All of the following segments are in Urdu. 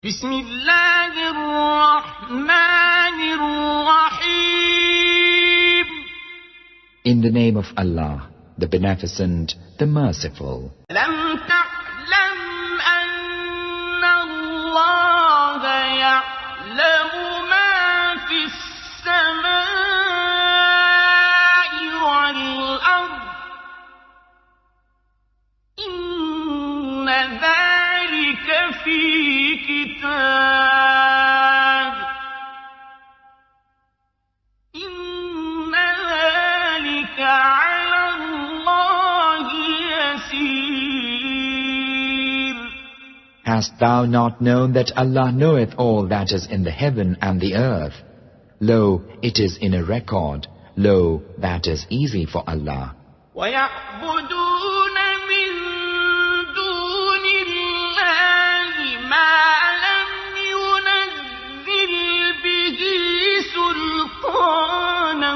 بسم اللہ الرحمن الرحیم. In the name of Allah, the Beneficent, the Merciful. لم تعلم ان اللہ يعلم ما في السماء والارض ان ذلك في كتاب ان ذلك على الله يسير. Hast thou not known that Allah knoweth all that is in the heaven and the earth? Lo, it is in a record. Lo, that is easy for Allah. وَيَعْبُدُونَ مِن دُونِ اللَّهِ مَا لَمْ يُنَزِّلْ بِهِ سُلْطَانًا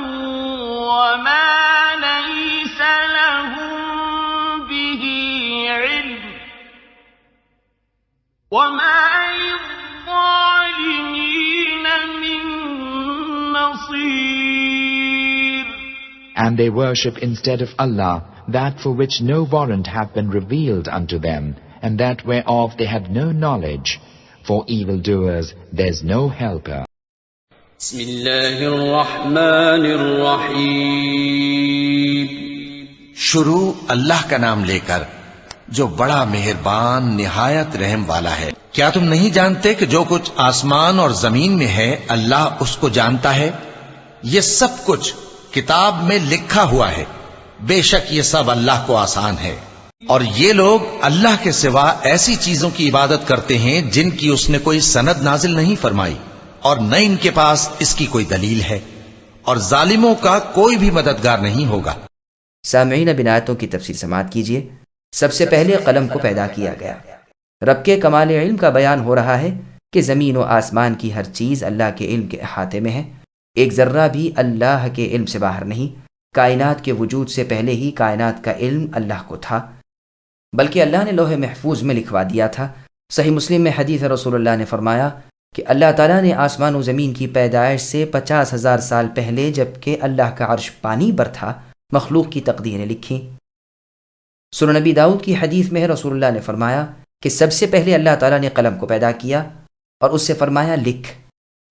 وَمَا لَيْسَ لَهُم بِهِ عِلْمٌ وَمَا لِلظَّالِمِينَ مِن نَّصِيرٍ. And they worship instead of Allah that for which no warrant hath been revealed unto them, and that whereof they have no knowledge. For evildoers there is no helper. بسم اللہ الرحمن الرحیم. شروع اللہ کا نام لے کر جو بڑا مہربان نہایت رحم والا ہے. کیا تم نہیں جانتے کہ جو کچھ آسمان اور زمین میں ہے اللہ اس کو جانتا ہے؟ یہ سب کچھ کتاب میں لکھا ہوا ہے. بے شک یہ سب اللہ کو آسان ہے. اور یہ لوگ اللہ کے سوا ایسی چیزوں کی عبادت کرتے ہیں جن کی اس نے کوئی سند نازل نہیں فرمائی، اور نہ ان کے پاس اس کی کوئی دلیل ہے، اور ظالموں کا کوئی بھی مددگار نہیں ہوگا. سامعین، اب ان آیتوں کی تفسیر سماعت کیجیے. سب سے پہلے قلم کو پیدا کیا گیا. رب کے کمال علم کا بیان ہو رہا ہے کہ زمین و آسمان کی ہر چیز اللہ کے علم کے احاطے میں ہے. ایک ذرہ بھی اللہ کے علم سے باہر نہیں. کائنات کے وجود سے پہلے ہی کائنات کا علم اللہ کو تھا، بلکہ اللہ نے لوح محفوظ میں لکھوا دیا تھا. صحیح مسلم میں حدیث رسول اللہ نے فرمایا کہ اللہ تعالیٰ نے آسمان و زمین کی پیدائش سے 50,000 سال پہلے، جبکہ اللہ کا عرش پانی پر تھا، مخلوق کی تقدیریں لکھیں. سنن نبی داؤد کی حدیث میں رسول اللہ نے فرمایا کہ سب سے پہلے اللہ تعالیٰ نے قلم کو پیدا کیا اور اس سے فرمایا لکھ.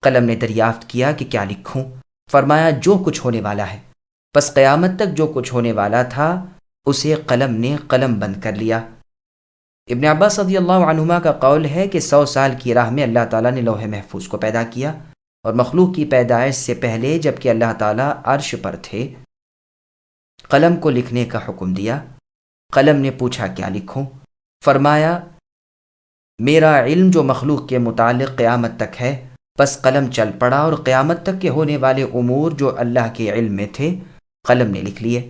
قلم نے دریافت کیا کہ کیا لکھوں؟ فرمایا جو کچھ ہونے والا ہے. پس قیامت تک جو کچھ ہونے والا تھا اسے قلم نے قلم بند کر لیا. ابن عباس رضی اللہ عنہما کا قول ہے کہ 100 سال کی راہ میں اللہ تعالیٰ نے لوح محفوظ کو پیدا کیا، اور مخلوق کی پیدائش سے پہلے جبکہ اللہ تعالیٰ عرش پر تھے قلم کو لکھنے کا حکم دیا. قلم نے پوچھا کیا لکھوں؟ فرمایا میرا علم جو مخلوق کے متعلق قیامت تک ہے. پس قلم چل پڑا اور قیامت تک کے ہونے والے امور جو اللہ کے علم میں تھے قلم نے لکھ لیے.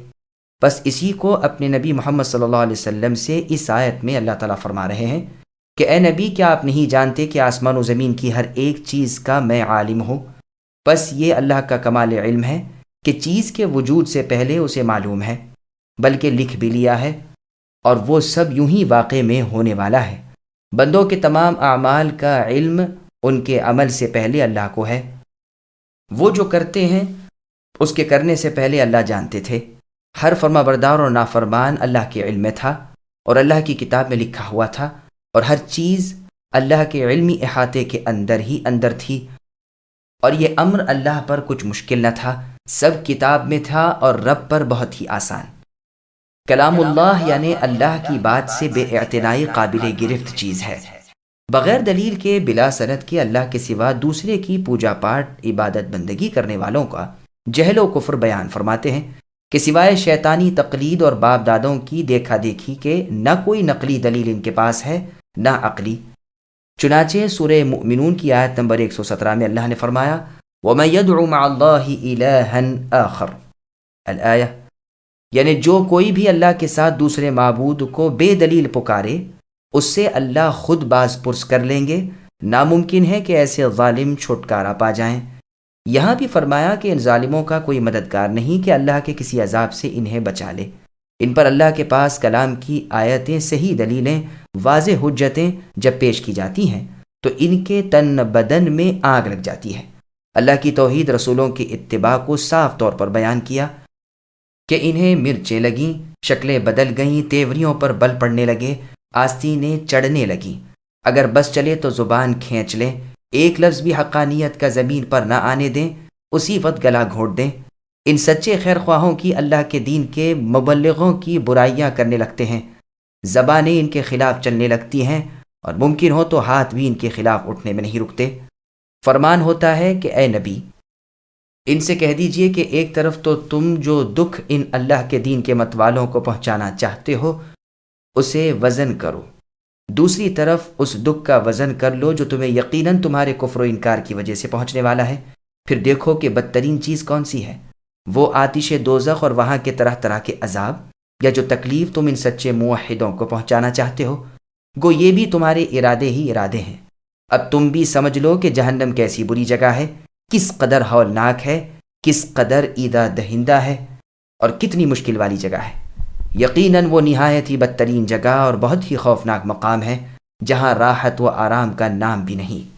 بس اسی کو اپنے نبی محمد صلی اللہ علیہ وسلم سے اس آیت میں اللہ تعالیٰ فرما رہے ہیں کہ اے نبی، کیا آپ نہیں جانتے کہ آسمان و زمین کی ہر ایک چیز کا میں عالم ہوں؟ بس یہ اللہ کا کمال علم ہے کہ چیز کے وجود سے پہلے اسے معلوم ہے، بلکہ لکھ بھی لیا ہے، اور وہ سب یوں ہی واقع میں ہونے والا ہے. بندوں کے تمام اعمال کا علم ان کے عمل سے پہلے اللہ کو ہے. وہ جو کرتے ہیں اس کے کرنے سے پہلے اللہ جانتے تھے. ہر فرما بردار اور نافرمان اللہ کے علم میں تھا اور اللہ کی کتاب میں لکھا ہوا تھا، اور ہر چیز اللہ کے علمی احاطے کے اندر ہی اندر تھی. اور یہ امر اللہ پر کچھ مشکل نہ تھا، سب کتاب میں تھا اور رب پر بہت ہی آسان. کلام اللہ یعنی اللہ کی بات سے بے اعتنائی قابل گرفت چیز ہے. بغیر دلیل کے، بلا سند کے اللہ کے سوا دوسرے کی پوجا پاٹ عبادت بندگی کرنے والوں کا جہل و کفر بیان فرماتے ہیں کہ سوائے شیطانی تقلید اور باپ دادوں کی دیکھا دیکھی کے نہ کوئی نقلی دلیل ان کے پاس ہے نہ عقلی. چنانچہ سورہ مؤمنون کی آیت نمبر 117 میں اللہ نے فرمایا وَمَن يَدْعُ مَعَ اللَّهِ إِلَٰهًا آخَرَ الآیہ، یعنی جو کوئی بھی اللہ کے ساتھ دوسرے معبود کو بے دلیل پکارے اس سے اللہ خود باز پرس کر لیں گے. ناممکن ہے کہ ایسے ظالم چھٹکارا پا جائیں. یہاں بھی فرمایا کہ ان ظالموں کا کوئی مددگار نہیں کہ اللہ کے کسی عذاب سے انہیں بچا لے. ان پر اللہ کے پاس کلام کی آیتیں، صحیح دلیلیں، واضح حجتیں جب پیش کی جاتی ہیں تو ان کے تن بدن میں آگ لگ جاتی ہے۔ اللہ کی توحید رسولوں کی اتباع کو صاف طور پر بیان کیا کہ انہیں مرچیں لگیں، شکلیں بدل گئیں، تیوریوں پر بل پڑنے لگے، آستینیں چڑھنے لگیں، اگر بس چلے تو زبان کھینچ لیں، ایک لفظ بھی حقانیت کا زمین پر نہ آنے دیں، اسی وقت گلا گھونٹ دیں۔ ان سچے خیر خواہوں کی اللہ کے دین کے مبلغوں کی برائیاں کرنے لگتے ہیں، زبانیں ان کے خلاف چلنے لگتی ہیں، اور ممکن ہو تو ہاتھ بھی ان کے خلاف اٹھنے میں نہیں رکتے۔ فرمان ہوتا ہے کہ اے نبی، ان سے کہہ دیجئے کہ ایک طرف تو تم جو دکھ ان اللہ کے دین کے متوالوں کو پہنچانا چاہتے ہو اسے وزن کرو، دوسری طرف اس دکھ کا وزن کر لو جو تمہیں یقیناً تمہارے کفر و انکار کی وجہ سے پہنچنے والا ہے۔ پھر دیکھو کہ بدترین چیز کون سی ہے، وہ آتش دوزخ اور وہاں کے طرح طرح کے عذاب، یا جو تکلیف تم ان سچے موحدوں کو پہنچانا چاہتے ہو، گو یہ بھی تمہارے ارادے ہی ارادے ہیں۔ اب تم بھی سمجھ لو کہ جہنم کیسی بری جگہ ہے، کس قدر ہولناک ہے، کس قدر ایذا دہندہ ہے، اور کتنی مشکل والی جگہ ہے۔ یقیناً وہ نہایت ہی بدترین جگہ اور بہت ہی خوفناک مقام ہے جہاں راحت و آرام کا نام بھی نہیں۔